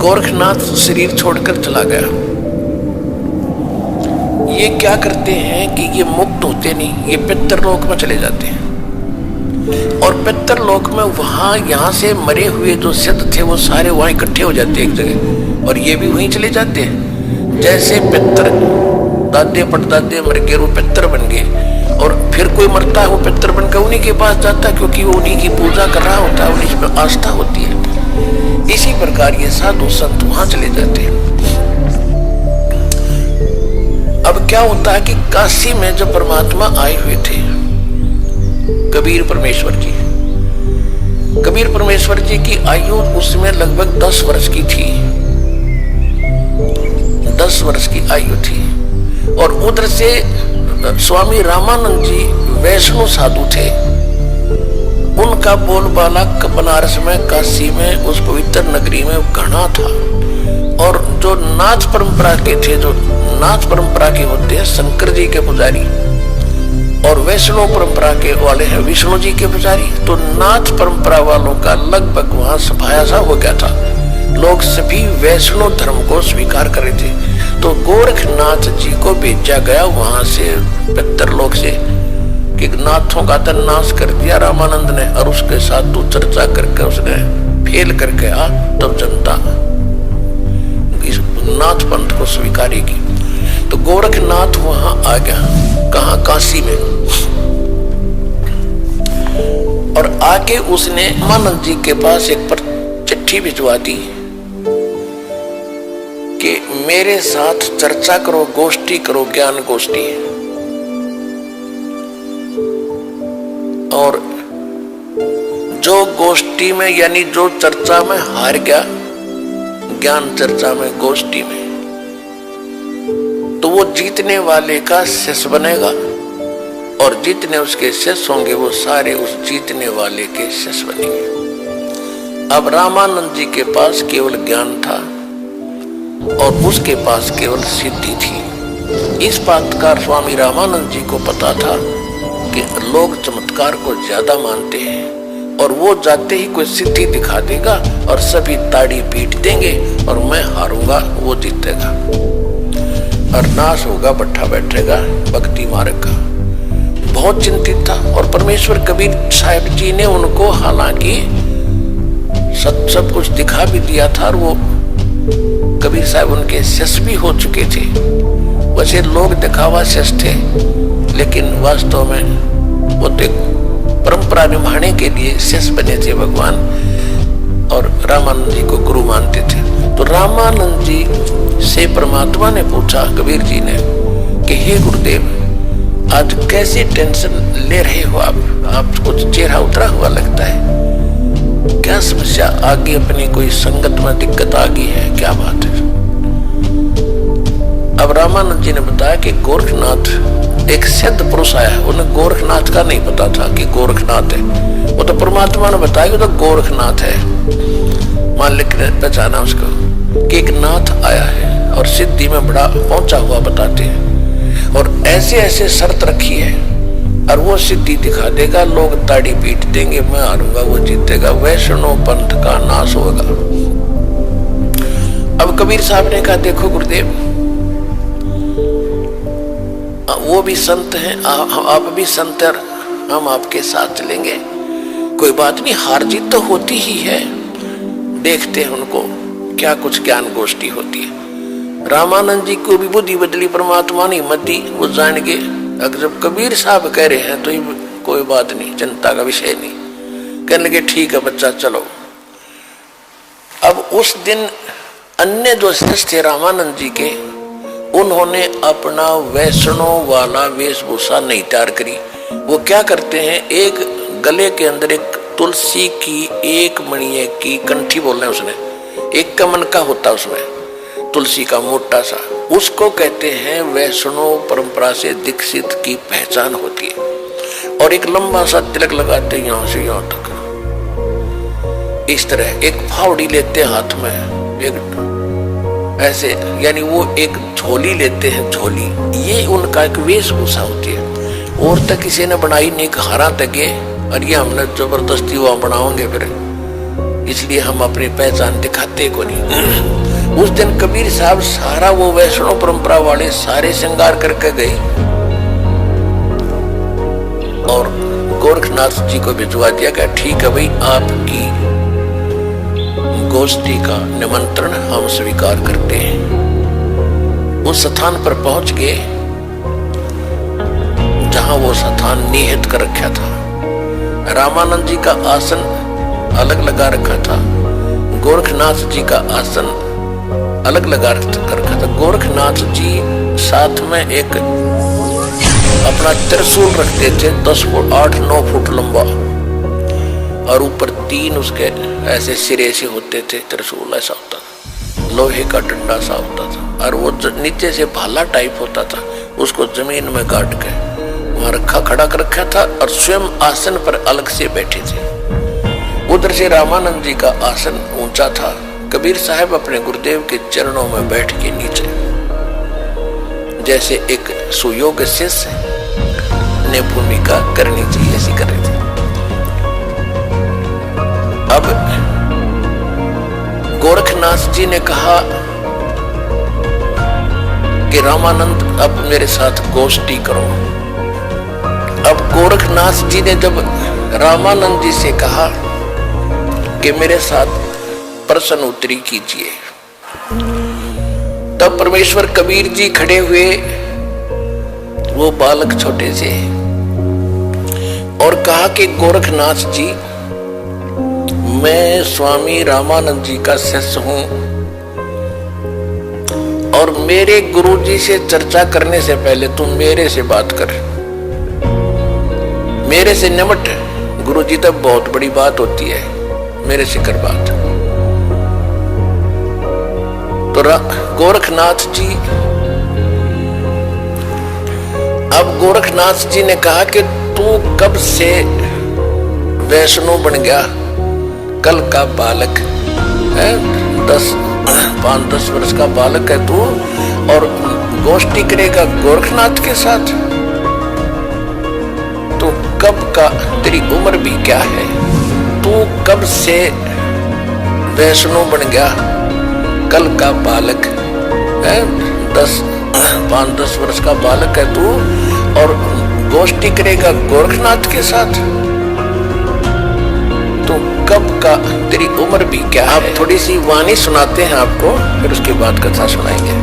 गोरखनाथ शरीर छोड़कर चला गया। ये क्या करते हैं कि ये मुक्त होते नहीं, ये पितरलोक में चले जाते हैं और पितरलोक में वहां यहाँ से मरे हुए जो सिद्ध थे वो सारे वहां इकट्ठे हो जाते हैं एक जगह और ये भी वहीं चले जाते हैं। जैसे पितर दादे परदादे मर गए, वो पितर बन गए और फिर कोई मरता है वो पितर बनकर उन्हीं के पास जाता है, क्योंकि वो उन्हीं की पूजा कर रहा होता है, उन्हीं में आस्था होती है। इसी प्रकार ये साधु संत वहां चले जाते हैं। अब क्या होता है कि काशी में जब परमात्मा आए हुए थे कबीर परमेश्वर जी की आयु उसमें लगभग 10 वर्ष की थी, 10 वर्ष की आयु थी। और उधर से स्वामी रामानंद जी वैष्णव साधु थे, उनका बोलबाला बनारस में, काशी में, उस पवित्र नगरी में घना था। और जो नाथ परंपरा के थे, जो नाथ परंपरा के होते हैं शंकर जी के पुजारी और वैष्णव परंपरा के वाले हैं विष्णु जी के पुजारी, तो नाथ परंपरा वालों का लगभग वहां सफाया सा हो गया था। लोग सभी वैष्णव धर्म को स्वीकार कर रहे थे। तो गोरखनाथ जी को भेजा गया वहां से पितरलोक से कि नाथों का तो नाश कर दिया रामानंद ने और उसके साथ तू चर्चा करके उसने फेल करके आ, तब जनता इस नाथ पंथ को स्वीकारेगी। तो गोरखनाथ वहां आ गया, कहा काशी में, और आके उसने रामानंद जी के पास एक पर चिट्ठी भिजवा दी कि मेरे साथ चर्चा करो, गोष्ठी करो, ज्ञान गोष्ठी। और जो गोष्ठी में यानी जो चर्चा में हार गया, ज्ञान चर्चा में, गोष्ठी में, तो वो जीतने वाले का शिष्य बनेगा और जितने उसके शिष्य होंगे वो सारे उस जीतने वाले के शिष्य बनेंगे। अब रामानंद जी के पास केवल ज्ञान था और उसके पास केवल सिद्धि थी। इस बात का स्वामी रामानंद जी को पता था कि लोग चमत्कार को ज्यादा मानते हैं और वो जाते ही कोई सिद्धि दिखा देगा और सभी ताड़ी पीट देंगे और मैं हारूंगा, वो जीतेगा और नाश होगा, बैठा बैठेगा भक्ति मार्ग का। बहुत चिंतित था और परमेश्वर कबीर साहब जी ने उनको हालांकि सब कुछ दिखा भी दिया था और वो कबीर साहब उनके शिष्य भी हो चुके थे। वैसे लोग दिखावा शिष्य थे, लेकिन वास्तव में वो तो परंपरा निभाने के लिए शिष्य बने थे भगवान और रामानंद जी को गुरु मानते थे। तो रामानंद जी से परमात्मा ने पूछा कबीर जी ने कि हे गुरुदेव, आज कैसे टेंशन ले रहे हो आप कुछ चेहरा उतरा हुआ लगता है, क्या समस्या आ गई, अपनी कोई संगत में दिक्कत आ गई है, क्या बात है? अब रामानंद जी ने बताया कि गोरखनाथ एक सिद्ध पुरुष आया है, उन्हें गोरखनाथ का नहीं पता था कि गोरखनाथ है, वो तो परमात्मा ने बताया कि तो गोरखनाथ है, मालिक ने पहचाना उसको कि एक नाथ आया है और सिद्धि में बड़ा पहुंचा हुआ बताते हैं और ऐसे ऐसे शर्त रखी है और वो सिद्धि दिखा देगा, लोग ताड़ी पीट देंगे, मैं हारूंगा, वो जीतेगा, वैष्णव पंथ का नाश होगा। अब कबीर साहब ने कहा देखो गुरुदेव, वो भी संत हैं, आप भी संत हैं, हम आपके साथ चलेंगे, कोई बात नहीं, हार जीत तो होती ही है, देखते हैं उनको क्या कुछ ज्ञान गोष्ठी होती है। रामानंद जी को भी बुद्धि बदली, परमात्मा ने हिम्मत दी, वो जान गए अगर जब कबीर साहब कह रहे हैं तो कोई बात नहीं, चिंता का विषय नहीं। कहने लगे ठीक है बच्चा चलो। अब उस दिन अन्य जो शिष्य थे रामानंद जी के, उन्होंने अपना वैष्णव वाला वेशभूषा नहीं तैयार करी। वो क्या करते हैं, एक गले के अंदर एक तुलसी की एक मणिये की कंठी बोलना है उसने, एक कमन का होता उसमें तुलसी का मोटा सा, उसको कहते हैं वैष्णव परंपरा से दीक्षित की पहचान होती है। और एक लंबा सा तिलक लगाते यहां से यहां तक, इस तरह एक फावड़ी लेते हाथ में, एक ऐसे, यानी वो एक झोली लेते हैं, झोली, ये उनका एक वेशभूषा होती है। और तक किसी ने बनाई नहीं, हारा तक और ये हमने जबरदस्ती वहां बनाओगे फिर, इसलिए हम अपनी पहचान दिखाते को नहीं। उस दिन कबीर साहब सारा वो वैष्णव परंपरा वाले सारे श्रृंगार करके गए और गोरखनाथ जी को भिजवा दिया गया। ठीक है भाई, आपकी गोष्ठी का निमंत्रण हम स्वीकार करते हैं। उस स्थान पर पहुंच गए जहां वो स्थान निहित कर रखा था। रामानंद जी का आसन अलग लगा रखा था, गोरखनाथ जी का आसन अलग लगा रखा था। गोरखनाथ जी साथ में एक अपना त्रिशूल रखते थे, 10 फुट 8-9 फुट लंबा, और ऊपर 3 उसके ऐसे सिरे से होते थे। त्रिशूल ऐसा होता था, लोहे का डंडा सा होता था, और वो नीचे से भाला टाइप होता था, उसको जमीन में गाड़ के वहां खड़ा कर रखा था, और स्वयं आसन पर अलग से बैठे थे। उधर से रामानंद जी का आसन ऊंचा था। कबीर साहब अपने गुरुदेव के चरणों में बैठ के नीचे, जैसे एक सुयोग्य शिष्य ने भूमिका करनी चाहिए, ऐसी कर रहे थे। अब गोरखनाथ जी ने कहा कि रामानंद अब मेरे साथ गोष्ठी करो। अब गोरखनाथ जी ने जब रामानंद जी से कहा कि मेरे साथ प्रश्न उत्तरी कीजिए, तब परमेश्वर कबीर जी खड़े हुए, वो बालक छोटे से, और कहा कि गोरखनाथ जी, मैं स्वामी रामानंद जी का शिष्य हूं, और मेरे गुरु जी से चर्चा करने से पहले तुम मेरे से बात कर, मेरे से निमट। गुरु जी तब बहुत बड़ी बात होती है, मेरे से कर बात। तो गोरखनाथ जी, अब गोरखनाथ जी ने कहा कि तू कब से वैष्णव बन गया? कल का बालक है, 5-10 वर्ष का बालक है तू, और गोष्ठी करेगा गोरखनाथ के साथ? तो कब का, तेरी उम्र भी क्या है? तू कब से वैष्णव बन गया? कल का बालक है, 5-10 वर्ष का बालक है तू, और गोष्ठी करेगा गोरखनाथ के साथ? तो कब का, तेरी उम्र भी क्या है? आप थोड़ी सी वाणी सुनाते हैं आपको, फिर उसके बाद कथा सुनाएंगे।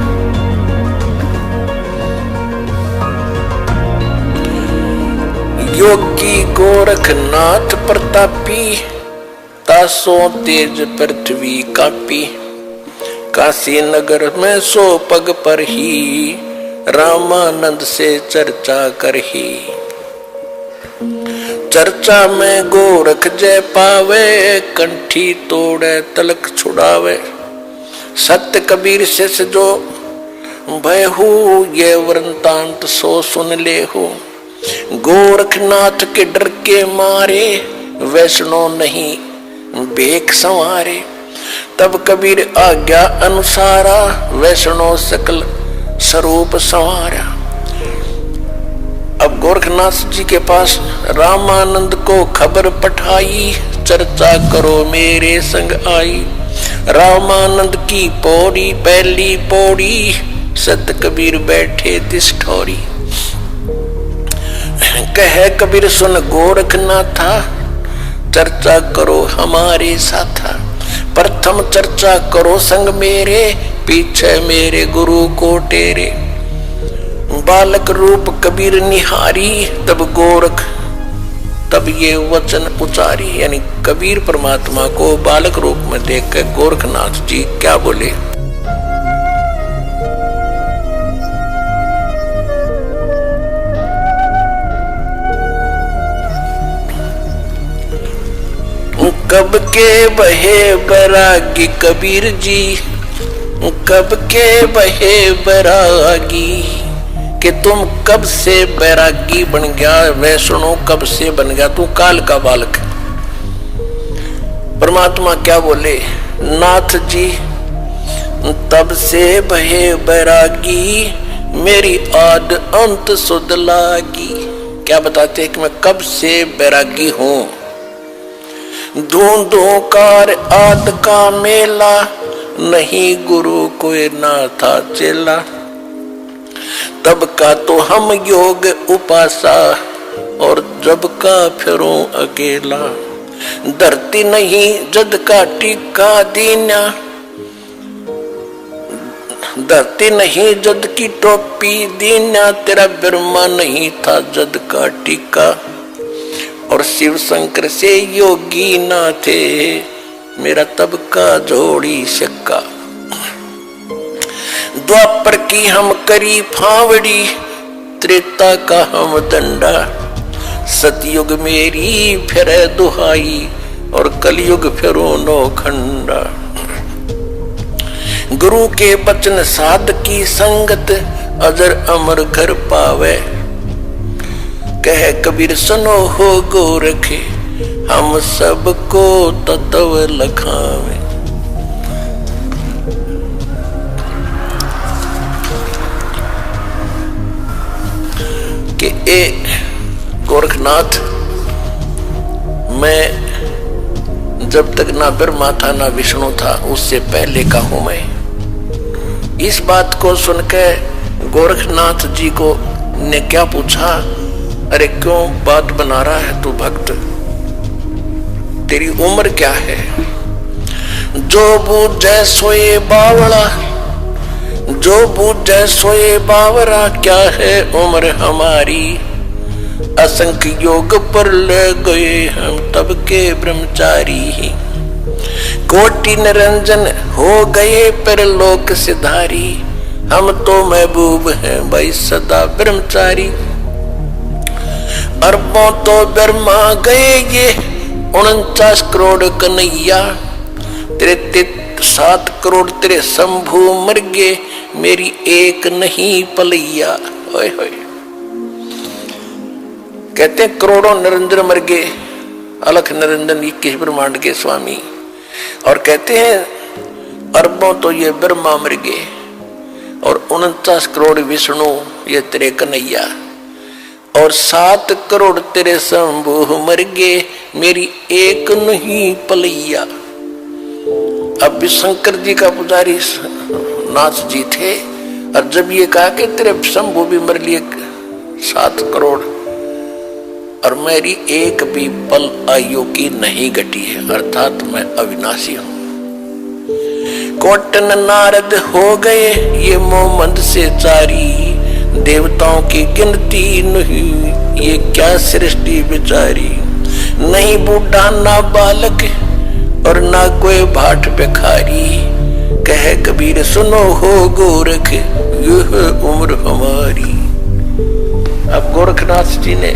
योगी गोरखनाथ प्रतापी, तासो तेज पृथ्वी कापी, काशी नगर में 100 पग पर ही, रामानंद से चर्चा करही। चर्चा में गोरख जय पावे, कंठी तोड़े तलक छुड़ावे। सत्य कबीर शिष्य जो भयहु, ये वृंतांत सो सुन ले हो। गोरखनाथ के डर के मारे, वैष्णव नहीं बेख संवारे। तब कबीर आज्ञा अनुसारा, वैष्णव सकल स्वरूप संवारा। अब गोरखनाथ जी के पास रामानंद को खबर पठाई, चर्चा करो मेरे संग आई। रामानंद की पौड़ी पहली पौड़ी, सत कबीर बैठे तिष्ठौरी। कहे कबीर सुन गोरखनाथा, चर्चा करो हमारे साथा। प्रथम चर्चा करो संग मेरे, पीछे मेरे गुरु को टेरे। बालक रूप कबीर निहारी, तब ये वचन उचारी। यानी कबीर परमात्मा को बालक रूप में देख कर गोरखनाथ जी क्या बोले? कब के बहे बैरागी कबीर जी, कब के बहे बैरागी, कि तुम कब से बैरागी बन गया, वैष्णव कब से बन गया, तू काल का बालक। परमात्मा क्या बोले? नाथ जी तब से बहे बैरागी, मेरी आद अंत सुध लागी। क्या बताते हैं कि मैं कब से बैरागी हूं? धूंधों कार आद का मेला, नहीं गुरु कोई ना था चेला। तब का तो हम योग उपासा, और जब का फिरूं अकेला। धरती नहीं जद का टीका दीना, धरती नहीं जद की टोपी दीना। तेरा ब्रह्मा नहीं था जद का टीका, और शिव शंकर से योगी ना थे, मेरा तब का जोड़ी शक्का। द्वापर की हम करी फावड़ी, त्रेता का हम दंडा। सतयुग मेरी फिर दुहाई, और कलयुग फिरो नौखंडा। गुरु के बचन साध की संगत, अजर अमर घर पावे। कह कबीर सुनो हो गोरखे, हम सबको तत्व लखावे। कि ए गोरखनाथ, मैं जब तक ना ब्रह्मा था ना विष्णु था, उससे पहले का हूं मैं। इस बात को सुनकर गोरखनाथ जी को ने क्या पूछा, अरे क्यों बात बना रहा है तू भक्त, तेरी उम्र क्या है? जो बूझे सोए बावड़ा, जो बूझे सोए बावरा, क्या है उम्र हमारी। असंख्य योग पर ले गए हम तब के ब्रह्मचारी। कोटि निरंजन हो गए पर लोक सिधारी, हम तो महबूब हैं भाई सदा ब्रह्मचारी। अरबों तो ब्रह्मा गए ये 49 करोड़ कन्हैया, तेरे 7 करोड़ तेरे शंभू मर गए, मेरी एक नहीं पलैया। ओए होए, कहते हैं करोड़ों निरंजन मर गए, अलख निरंजन 21 ब्रह्मांड के स्वामी। और कहते हैं अरबों तो ये ब्रह्मा मर गए, और 49 करोड़ विष्णु ये तेरे कन्हैया, और 7 करोड़ तेरे शंभू मर गए, मेरी एक नहीं पलैया। अब भी शंकर जी का पुजारी नाथ जी थे, और जब ये कहा कि तेरे शंभू भी मर लिए 7 करोड़, और मेरी एक भी पल आयु की नहीं घटी है, अर्थात मैं अविनाशी हूं। कोटन नारद हो गए ये मोहम्मद से चारी, देवताओं की गिनती नहीं ये क्या सृष्टि बिचारी। नहीं बूढ़ा ना बालक और ना कोई भाट भिखारी, कहे कबीर सुनो हो गोरख यह उम्र हमारी। अब गोरखनाथ जी ने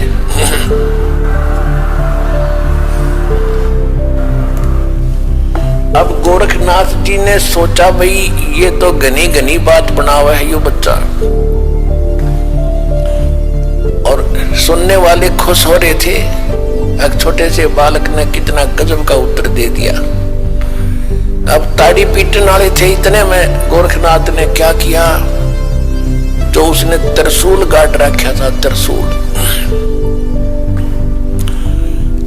अब गोरखनाथ जी ने सोचा भाई ये तो घनी घनी बात बना हुआ है यो बच्चा, और सुनने वाले खुश हो रहे थे। एक छोटे से बालक ने कितना गजब का उत्तर दे दिया। अब ताड़ी पीटने वाले थे इतने में गोरखनाथ ने क्या किया, जो उसने त्रिशूल गाड़ रखा था, त्रिशूल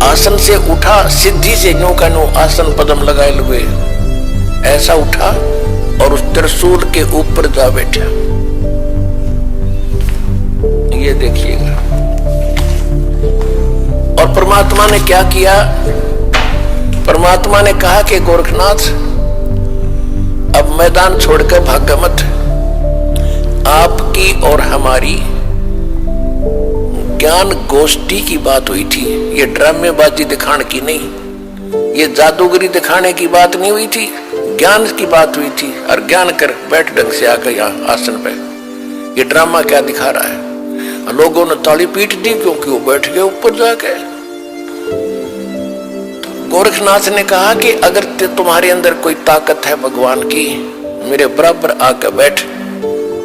आसन से उठा, सिद्धि से नो का नो आसन पदम लगाए हुए ऐसा उठा और उस त्रिशूल के ऊपर जा बैठा। ये देखिएगा। और परमात्मा ने क्या किया, परमात्मा ने कहा कि गोरखनाथ अब मैदान छोड़कर भागा मत। आपकी और हमारी ज्ञान गोष्ठी की बात हुई थी, ये ड्रामेबाजी दिखाने की नहीं, ये जादूगरी दिखाने की बात नहीं हुई थी, ज्ञान की बात हुई थी। और ज्ञान कर बैठ ढंग से आकर यहाँ आसन पे, ये ड्रामा क्या दिखा रहा है। लोगों ने ताली पीट दी क्योंकि वो बैठ गए ऊपर जाके। गोरखनाथ ने कहा कि अगर तुम्हारे अंदर कोई ताकत है भगवान की, मेरे बराबर आकर बैठ,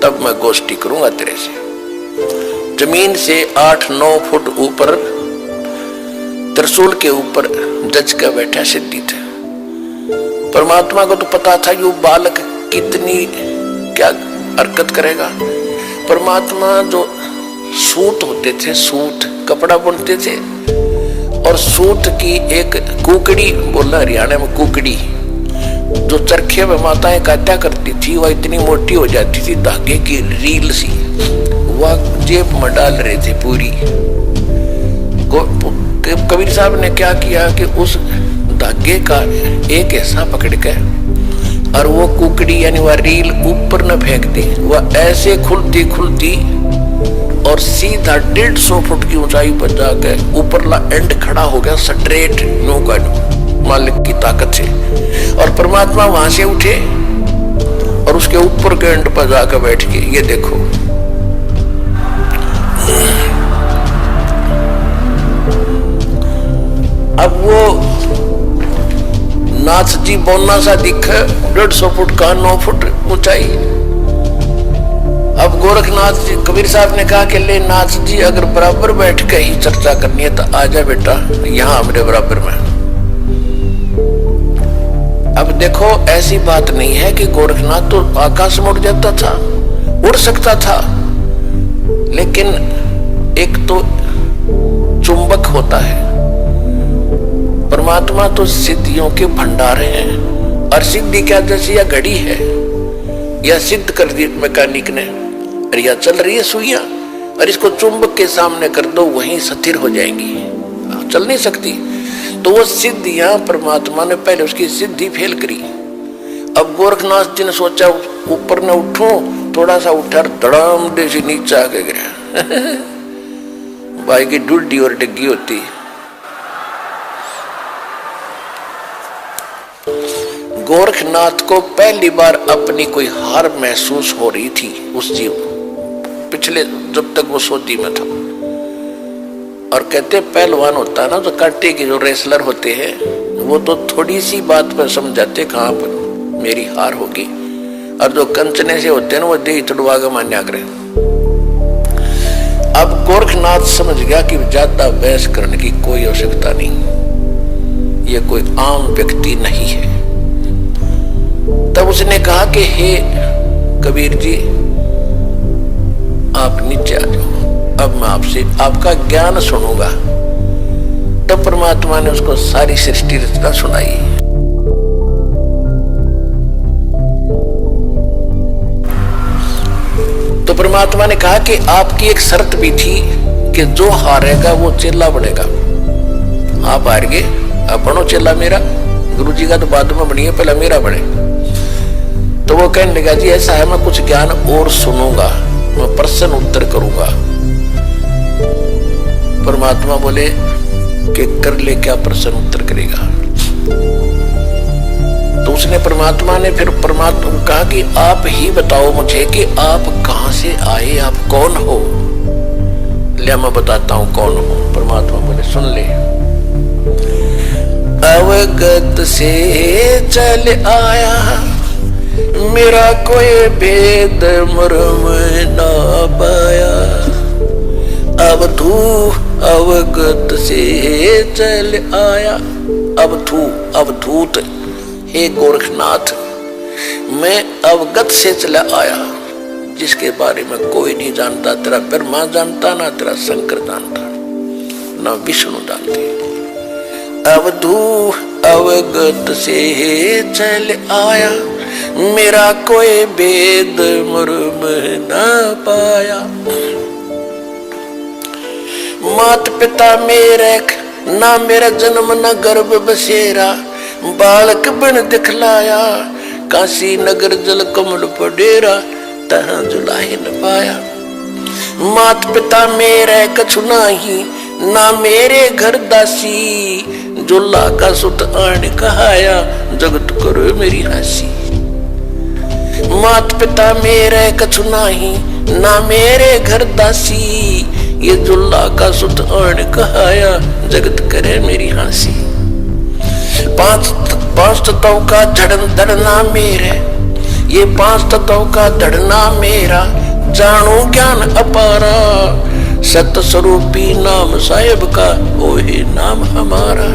तब मैं गोष्ठी करूंगा तेरे से। जमीन से 8-9 फुट ऊपर त्रिशूल के ऊपर जज का बैठा सिद्धि थे। परमात्मा को तो पता था ये बालक कितनी क्या हरकत करेगा। परमात्मा जो सूत होते थे, सूत कपड़ा बुनते थे, और सूत की एक कुकड़ी, बोला हरियाणा में कुकड़ी, जो चरखे में माताएं काटा करती थी, वह इतनी मोटी हो जाती थी, धागे की रील सी, वह जेब में डाल रहे थे पूरी। कबीर साहब ने क्या किया कि उस धागे का एक हिस्सा पकड़ के और वो कुकड़ी यानी वह रील ऊपर न फेंक दी, वह ऐसे खुलती खुलती और सीधा 150 फुट की ऊंचाई पर जाकर ऊपरला एंड खड़ा हो गया, स्ट्रेट नो का मालिक की ताकत से। और परमात्मा वहां से उठे और उसके ऊपर के एंड पर जाकर बैठ के, ये देखो अब वो नाथ जी बौना सा दिखे, 150 फुट का 9 फुट ऊंचाई। अब गोरखनाथ जी, कबीर साहब ने कहा कि ले नाथ जी, अगर बराबर बैठ के ही चर्चा करनी है तो आजा बेटा यहां मेरे बराबर में। अब देखो ऐसी बात नहीं है कि गोरखनाथ तो आकाश में उड़ जाता था, उड़ सकता था, लेकिन एक तो चुंबक होता है, परमात्मा तो सिद्धियों के भंडार हैं। और सिद्धि क्या, जैसे यह घड़ी है, यह सिद्ध कर दी मैकेनिक ने, और यह चल रही है सुइयां, और इसको चुंबक के सामने कर दो वहीं स्थिर हो जाएंगी, चल नहीं सकती। तो वो सिद्धियां परमात्मा ने पहले उसकी सिद्धि फेल करी। अब गोरखनाथ जी ने सोचा ऊपर न उठूं, थोड़ा सा उठा, धड़ाम दे से नीचे आके गिरा। भाई की डुड्डी और डिग्गी होती। गोरखनाथ को पहली बार अपनी कोई हार महसूस हो रही थी उस जीव, पिछले जब तक वो सोती में था। और कहते पहलवान होता है ना, तो कांटे के जो रेसलर होते हैं वो तो थोड़ी सी बात पर समझाते कहां पर मेरी हार होगी, और जो कंचने से होते हैं ना वो दे चढ़वा के मान्या करें। अब गोरखनाथ समझ गया कि ज्यादा बहस करने की कोई आवश्यकता नहीं, ये कोई आम व्यक्ति नहीं है। तब उसने कहा कि हे कबीर जी आप नीचे आ जाओ, अब मैं आपसे आपका ज्ञान सुनूंगा। तब परमात्मा ने उसको सारी सृष्टि रचना सुनाई। तो परमात्मा ने कहा कि आपकी एक शर्त भी थी कि जो हारेगा वो चेला बनेगा। आप हार गए, अब बनो चेला मेरा। गुरु जी का तो बाद में बनिए, पहले मेरा बने। तो वो कहने लगा जी ऐसा है, मैं कुछ ज्ञान और सुनूंगा, मैं प्रश्न उत्तर करूंगा। परमात्मा बोले कि कर ले, क्या प्रश्न उत्तर करेगा। तो उसने परमात्मा ने फिर परमात्मा को कहा कि आप ही बताओ मुझे कि आप कहां से आए, आप कौन हो। ले मैं बताता हूं कौन हो। परमात्मा बोले सुन ले। अवगत से चल आया, मेरा कोई भेद मर्म ना पाया। अब तू अवगत से चल आया, अब अवधूत हे गोरखनाथ, मैं अवगत से चला आया, जिसके बारे में कोई नहीं जानता। तेरा ब्रह्मा जानता, ना तेरा शंकर जानता, ना विष्णु जानते। अवगत से चल आया, मेरा कोई भेद मर्म ना पाया। मात पिता मेरे ना मेरा जन्म न गर्भ बसेरा, बालक बन दिखलाया, काशी नगर जल कमल पडेरा, तहाँ जुलाही न पाया। मात पिता मेरे कछु नाही, ना मेरे घर दासी, जुल्ला का सुत आन कहाया, जगत करो मेरी हंसी। मात पिता मेरे कछु नाही, ना मेरे घर दासी, ये जुल्ला का सुत आन कहाया, जगत करे मेरी हंसी। पांच तत्वों का धड़ना मेरे, ये 5 तत्वों का धड़ना मेरा, जानू ज्ञान अपारा, सत स्वरूपी नाम साहेब का, ओहे नाम हमारा।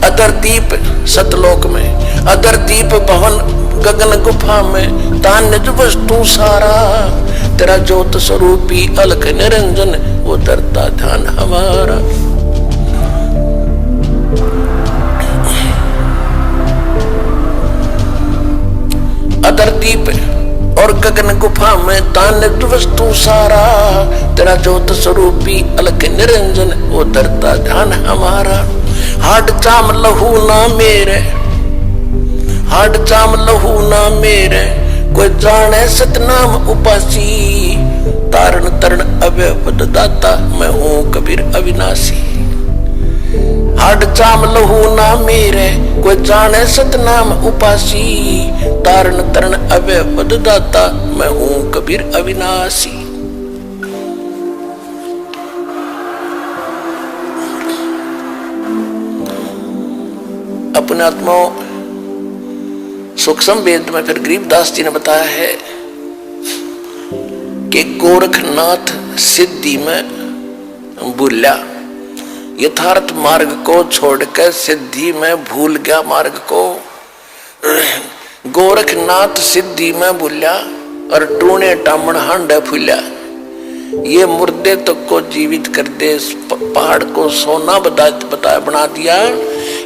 अदर दीप सतलोक में, अदर दीप भवन गगन गुफा में, तान निज वस्तु सारा, तेरा ज्योत स्वरूपी अलख निरंजन, वो तरता ध्यान हमारा। धरती पे और गगन गुफा में तान वस्तु सारा, तेरा ज्योत स्वरूपी अलग निरंजन वो धरता ध्यान हमारा। हाड चाम लहू ना मेरे, हाड चाम लहू ना मेरे, कोई जाने सतनाम उपासी, तारण तरण अव्यय पद दाता, मैं हूं कबीर अविनाशी। हाड चाम लहू ना मेरे, कोई जाने सतनाम उपासी, तारण तरण अव्यय पद दाता, मैं हूं कबीर अविनाशी। अपने आत्माओं सूक्ष्म वेद में फिर गरीबदास जी ने बताया है कि गोरखनाथ सिद्धि में भूला, यथार्थ मार्ग को छोड़कर सिद्धि में भूल गया मार्ग को। गोरखनाथ सिद्धि में भूला और टूने टामण हांडा फूला, ये मुर्दे तक को जीवित कर दे, पहाड़ को सोना बना दिया।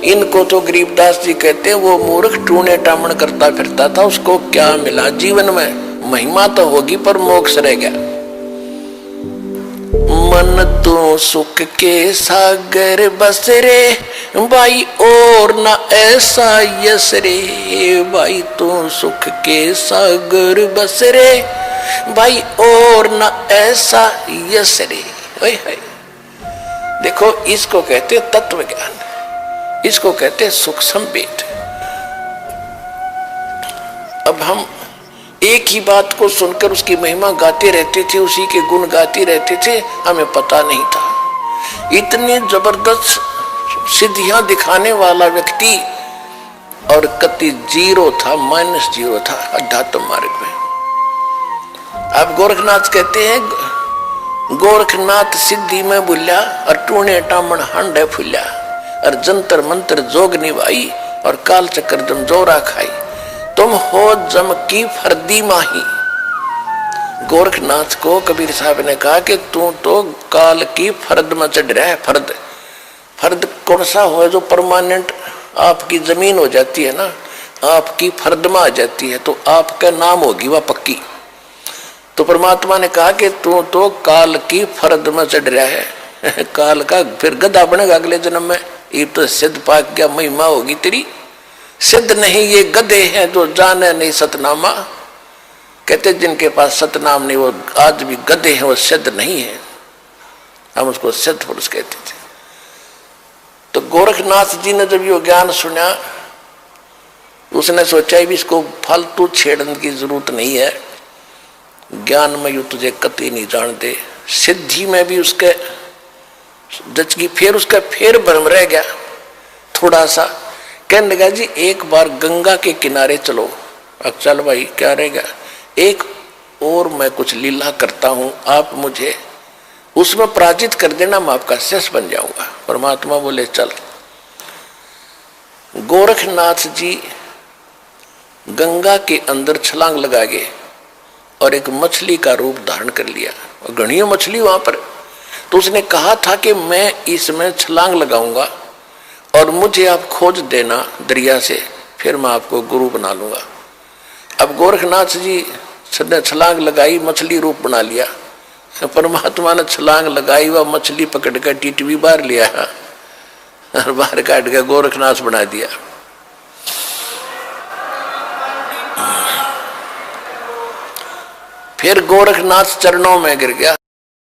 इनको तो गरीबदास जी कहते वो मूर्ख टूने टामण करता फिरता था, उसको क्या मिला जीवन में? महिमा तो होगी पर मोक्ष रह गया। मन तो सुख के सागर बस रे भाई और ना ऐसा यस रे, भाई तो सुख के सागर बस रे भाई और ना ऐसा यस रे। देखो इसको कहते तत्व ज्ञान, इसको कहते सूक्ष्म वेद। अब हम एक ही बात को सुनकर उसकी महिमा गाते रहते थे, उसी के गुण गाते रहते थे, हमें पता नहीं था इतनी जबरदस्त सिद्धियां दिखाने वाला व्यक्ति और कति जीरो था, -0 था अध्यात्म मार्ग में। अब गोरखनाथ कहते हैं गोरखनाथ सिद्धि में भूल्या और टूने टामण हांडे फूल्या, और जंतर मंत्र जोग निभाई और काल चक्कर जम जोरा खाई, तुम हो जम की फर्दी माही। गोरखनाथ को कबीर साहब ने कहा कि तू तो काल की फर्द में चढ़ रहा है। फर्द, फर्द कौन सा हो जो परमानेंट आपकी जमीन हो जाती है ना, आपकी फर्द में आ जाती है तो आपका नाम होगी वह पक्की। तो परमात्मा ने कहा कि तू तो काल की फर्द में चढ़ रहा है, काल का फिर गधा बनेगा अगले जन्म में। ये तो सिद्ध पाक क्या महिमा होगी तेरी। सिद्ध नहीं ये गधे हैं जो जाने नहीं सतनामा, कहते जिनके पास सतनाम नहीं वो आज भी गधे हैं, वो सिद्ध नहीं है। हम उसको सिद्ध पुरुष कहते थे। तो गोरखनाथ जी ने जब ये ज्ञान सुना, उसने सोचा भी इसको फालतू छेड़ने की जरूरत नहीं है, ज्ञान में यू तुझे कतई नहीं जानते। सिद्धि में भी उसके जचगी, फिर उसका फिर भ्रम रह गया थोड़ा सा। कहने लगा जी एक बार गंगा के किनारे चलो। अब चल भाई क्या रहेगा, एक और मैं कुछ लीला करता हूं, आप मुझे उसमें पराजित कर देना, मैं आपका शिष्य बन जाऊंगा। परमात्मा बोले चल। गोरखनाथ जी गंगा के अंदर छलांग लगा गए और एक मछली का रूप धारण कर लिया, और घनी मछली वहां पर। तो उसने कहा था कि मैं इसमें छलांग लगाऊंगा और मुझे आप खोज देना दरिया से, फिर मैं आपको गुरु बना लूंगा। अब गोरखनाथ जी ने छलांग लगाई, मछली रूप बना लिया। परमात्मा ने छलांग लगाई, वह मछली पकड़ कर टीटवी बाहर लिया और बाहर काट के गोरखनाथ बना दिया। फिर गोरखनाथ चरणों में गिर गया।